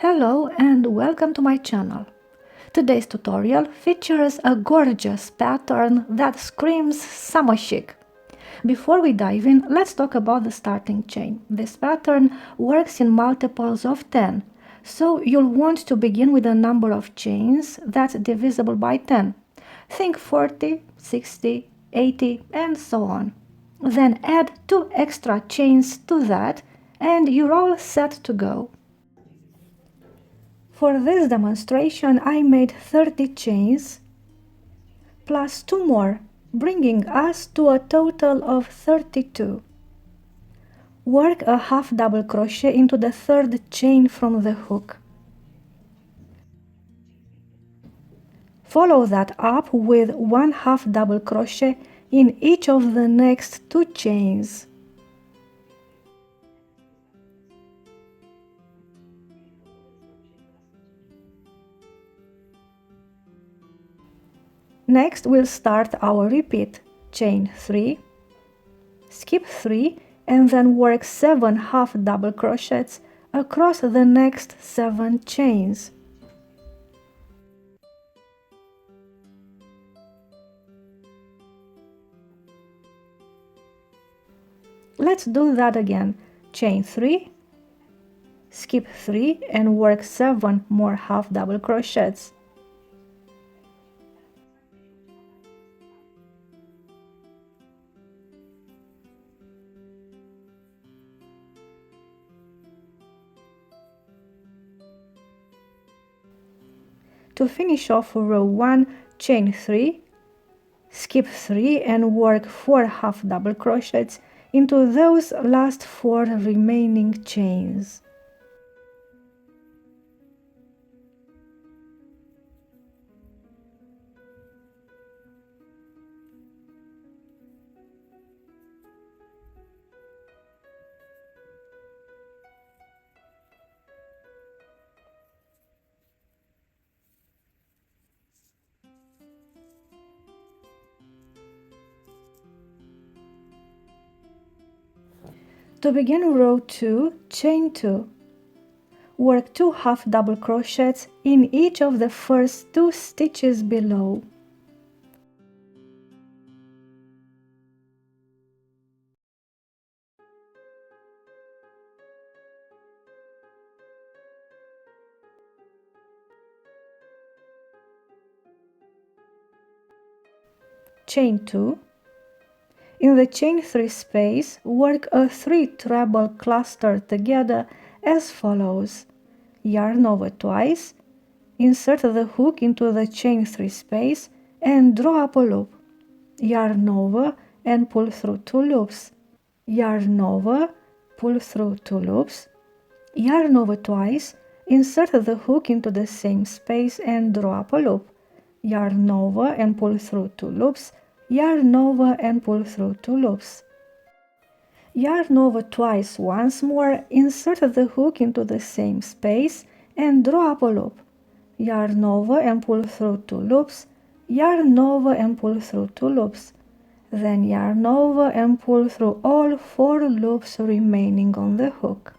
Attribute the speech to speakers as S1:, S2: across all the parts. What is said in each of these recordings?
S1: Hello and welcome to my channel. Today's tutorial features a gorgeous pattern that screams summer chic. Before we dive in, let's talk about the starting chain. This pattern works in multiples of 10, so you'll want to begin with a number of chains that's divisible by 10. Think 40, 60, 80, and so on. Then add 2 extra chains to that, and you're all set to go. For this demonstration, I made 30 chains plus 2 more, bringing us to a total of 32. Work a half double crochet into the third chain from the hook. Follow that up with 1 half double crochet in each of the next 2 chains. Next, we'll start our repeat. Chain 3, skip 3, and then work 7 half double crochets across the next 7 chains. Let's do that again. Chain 3, skip 3, and work 7 more half double crochets. To finish off row 1, chain 3, skip 3 and work 4 half double crochets into those last 4 remaining chains. To begin row 2, chain 2. Work 2 half double crochets in each of the first 2 stitches below. Chain 2. In the chain 3 space, work a 3 treble cluster together as follows. Yarn over twice, insert the hook into the chain 3 space and draw up a loop. Yarn over and pull through 2 loops. Yarn over, pull through 2 loops. Yarn over twice, insert the hook into the same space and draw up a loop. Yarn over and pull through 2 loops. Yarn over and pull through 2 loops. Yarn over twice once more, insert the hook into the same space and draw up a loop. Yarn over and pull through 2 loops. Yarn over and pull through 2 loops. Then yarn over and pull through all 4 loops remaining on the hook.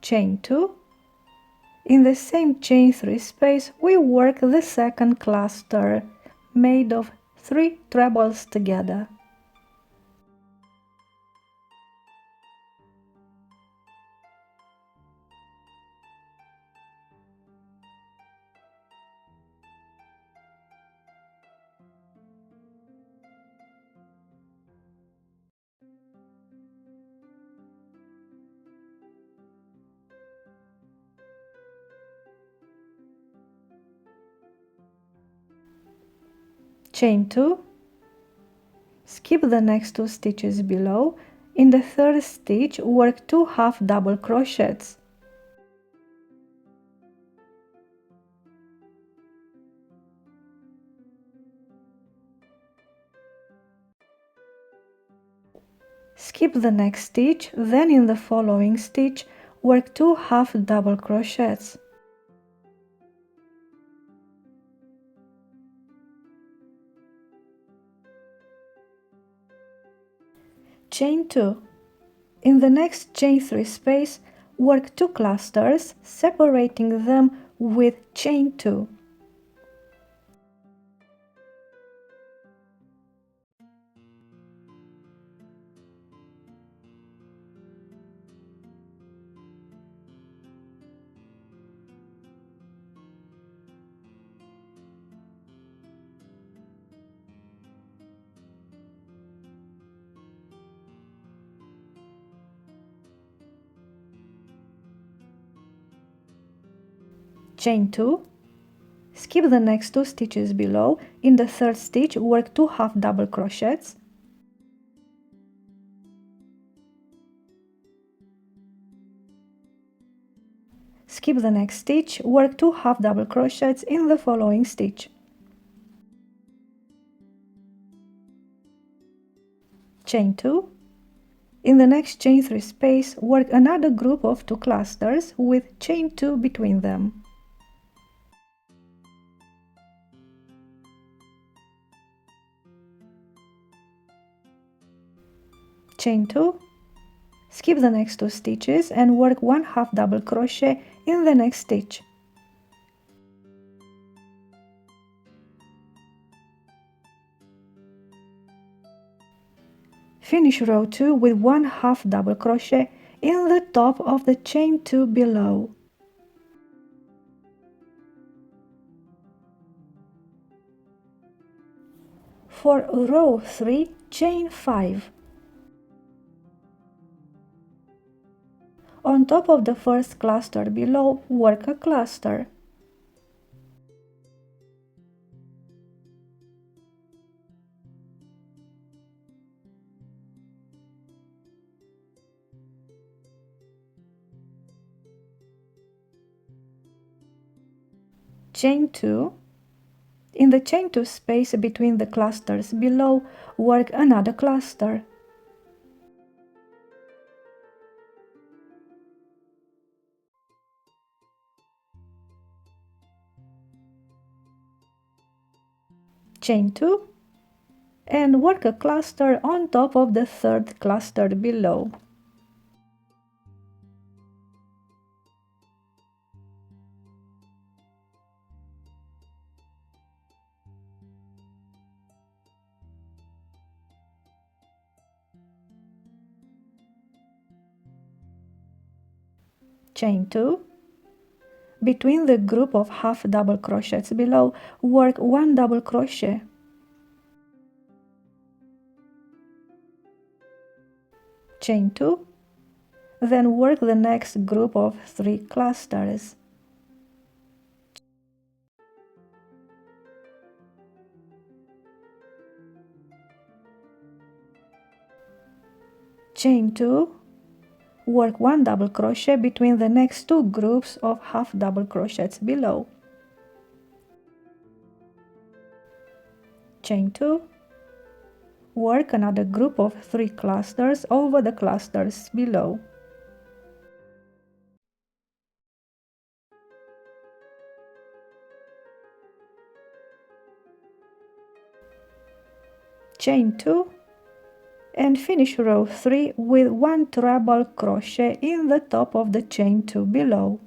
S1: Chain 2. In the same chain 3 space, we work the second cluster made of 3 trebles together. Chain 2. Skip the next 2 stitches below. In the third stitch, work 2 half double crochets. Skip the next stitch, then in the following stitch, work 2 half double crochets. Chain 2. In the next chain 3 space, Work 2 clusters, separating them with chain 2. Chain 2. Skip the next 2 stitches below. In the third stitch, work 2 half double crochets. Skip the next stitch, work 2 half double crochets in the following stitch. Chain 2. In the next chain 3 space, work another group of 2 clusters with chain 2 between them. Chain 2. Skip the next 2 stitches and work 1 half double crochet in the next stitch. Finish row 2 with 1 half double crochet in the top of the chain 2 below. For row 3, chain 5. On top of the first cluster below, work a cluster. Chain 2. In the chain 2 space between the clusters below, work another cluster. Chain 2 and work a cluster on top of the third cluster below. Chain 2. Between the group of half double crochets below, work 1 double crochet. Chain 2. Then work the next group of 3 clusters. Chain 2. Work 1 double crochet between the next 2 groups of half double crochets below. Chain 2. Work another group of 3 clusters over the clusters below. Chain 2 and finish row 3 with 1 treble crochet in the top of the chain 2 below.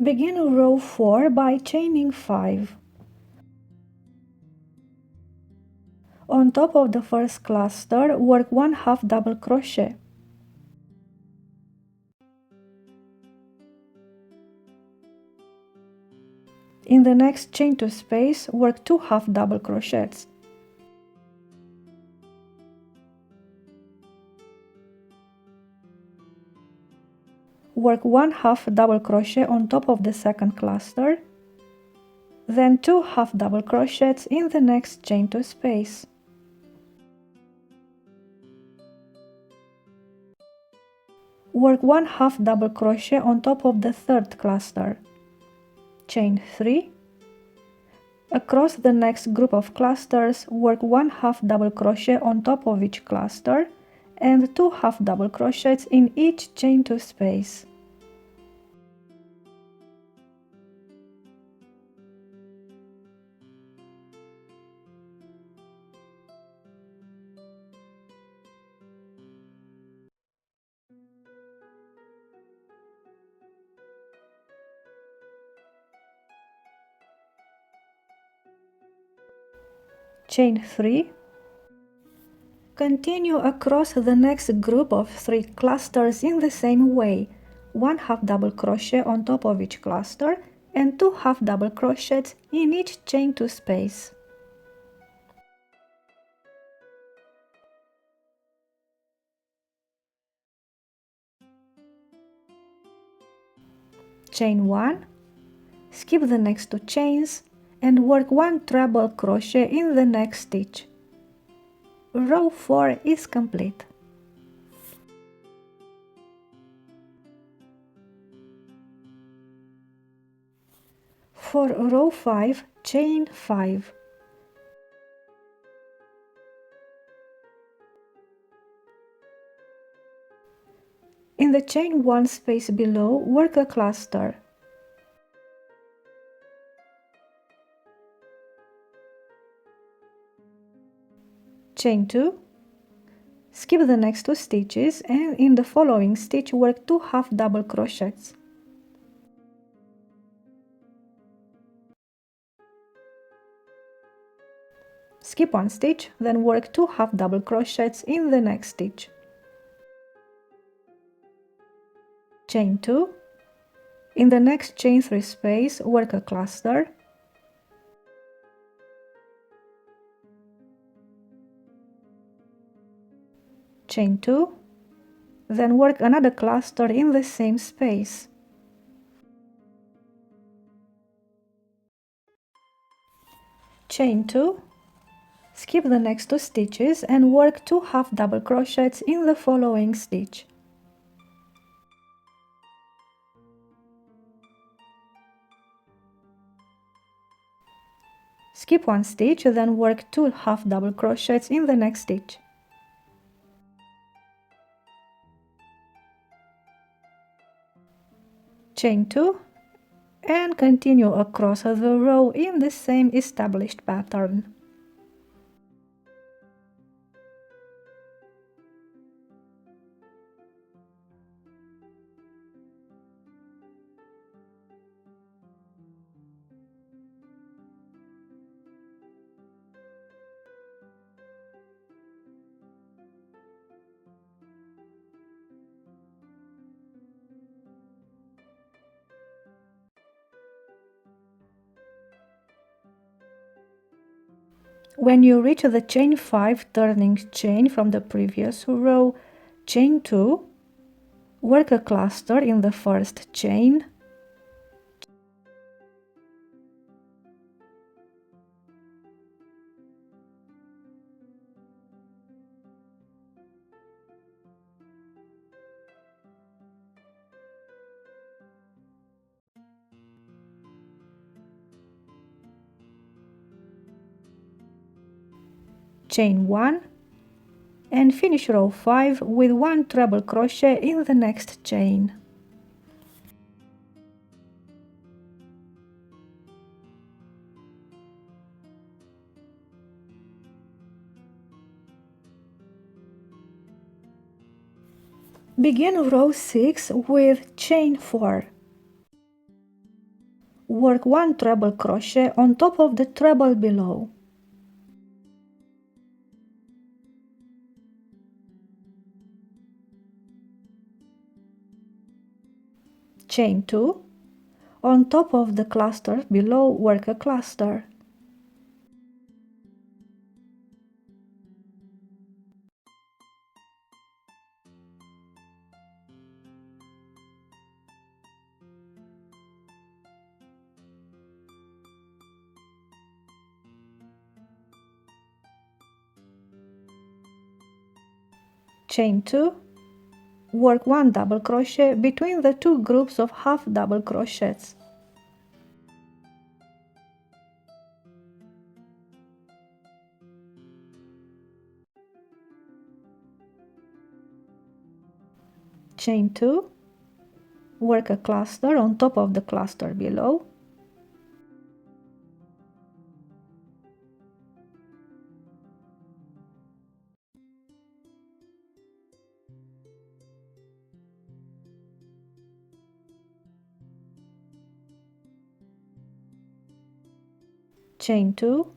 S1: Begin row 4 by chaining 5. On top of the first cluster, work 1 half double crochet. In the next chain 2 space, work 2 half double crochets. Work 1 half double crochet on top of the second cluster, then 2 half double crochets in the next chain 2 space. Work 1 half double crochet on top of the third cluster. Chain 3, Across the next group of clusters, work 1 half double crochet on top of each cluster and 2 half double crochets in each chain 2 space. Chain 3. Continue across the next group of 3 clusters in the same way. 1 half double crochet on top of each cluster and 2 half double crochets in each chain 2 space. Chain 1, skip the next 2 chains and work 1 treble crochet in the next stitch. Row 4 is complete. For row 5, chain 5. In the chain 1 space below, work a cluster. Chain 2, skip the next 2 stitches and in the following stitch work 2 half double crochets. Skip 1 stitch, then work 2 half double crochets in the next stitch. Chain 2, in the next chain 3 space work a cluster. Chain 2, then work another cluster in the same space. Chain 2, skip the next 2 stitches and work 2 half double crochets in the following stitch. Skip 1 stitch, then work 2 half double crochets in the next stitch. Chain 2 and continue across the row in the same established pattern. When you reach the chain 5 turning chain from the previous row, chain 2, work a cluster in the first chain, chain 1, and finish row 5 with 1 treble crochet in the next chain. Begin row 6 with chain 4. Work 1 treble crochet on top of the treble below. Chain 2. On top of the cluster below, work a cluster. Chain 2, work 1 double crochet between the 2 groups of half double crochets. chain 2, work a cluster on top of the cluster below, chain 2,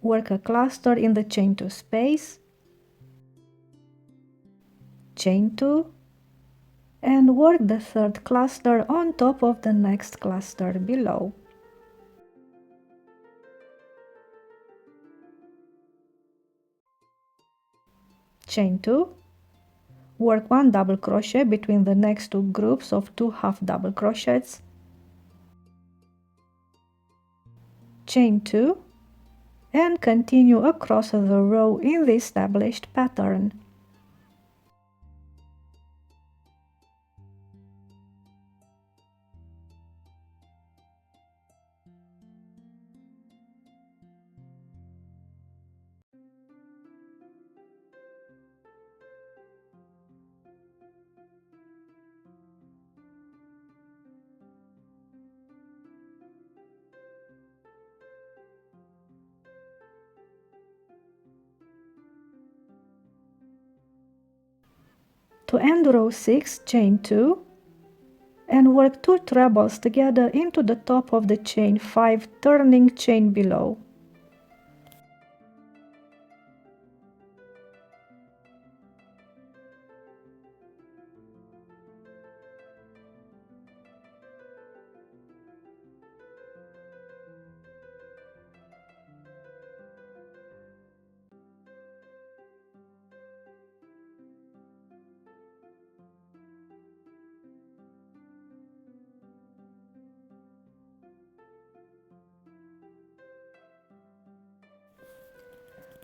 S1: work a cluster in the chain 2 space, chain 2, and work the third cluster on top of the next cluster below. Chain 2, work 1 double crochet between the next two groups of 2 half double crochets, chain 2, and continue across the row in the established pattern. To end row 6, chain 2, and work 2 trebles together into the top of the chain 5 turning chain below.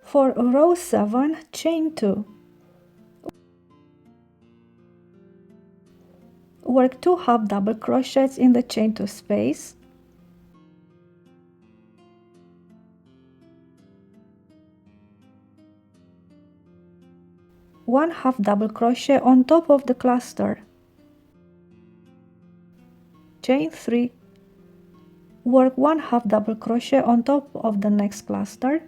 S1: For row 7, chain 2. Work 2 half double crochets in the chain 2 space, one half double crochet on top of the cluster, chain 3, work 1 half double crochet on top of the next cluster,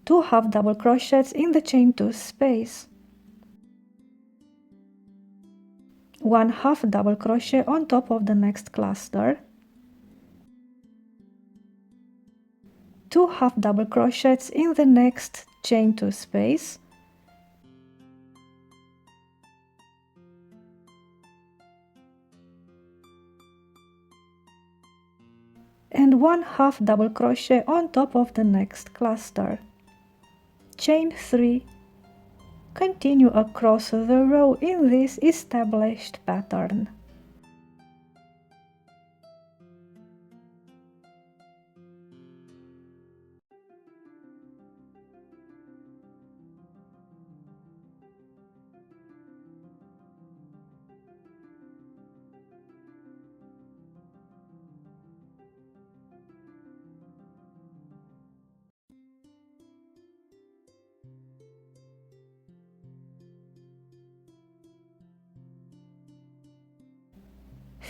S1: two half double crochets in the chain 2 space, one half double crochet on top of the next cluster, two half double crochets in the next chain 2 space, and one half double crochet on top of the next cluster. Chain 3, continue across the row in this established pattern.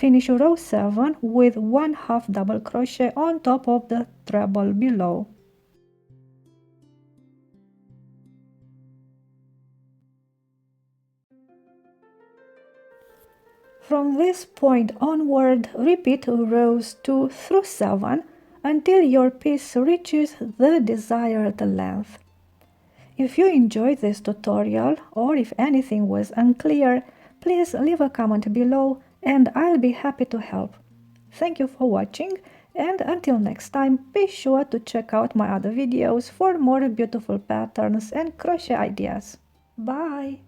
S1: Finish row 7 with one half double crochet on top of the treble below. From this point onward, repeat rows 2 through 7 until your piece reaches the desired length. If you enjoyed this tutorial, or if anything was unclear, please leave a comment below and I'll be happy to help. Thank you for watching, and until next time, be sure to check out my other videos for more beautiful patterns and crochet ideas. Bye!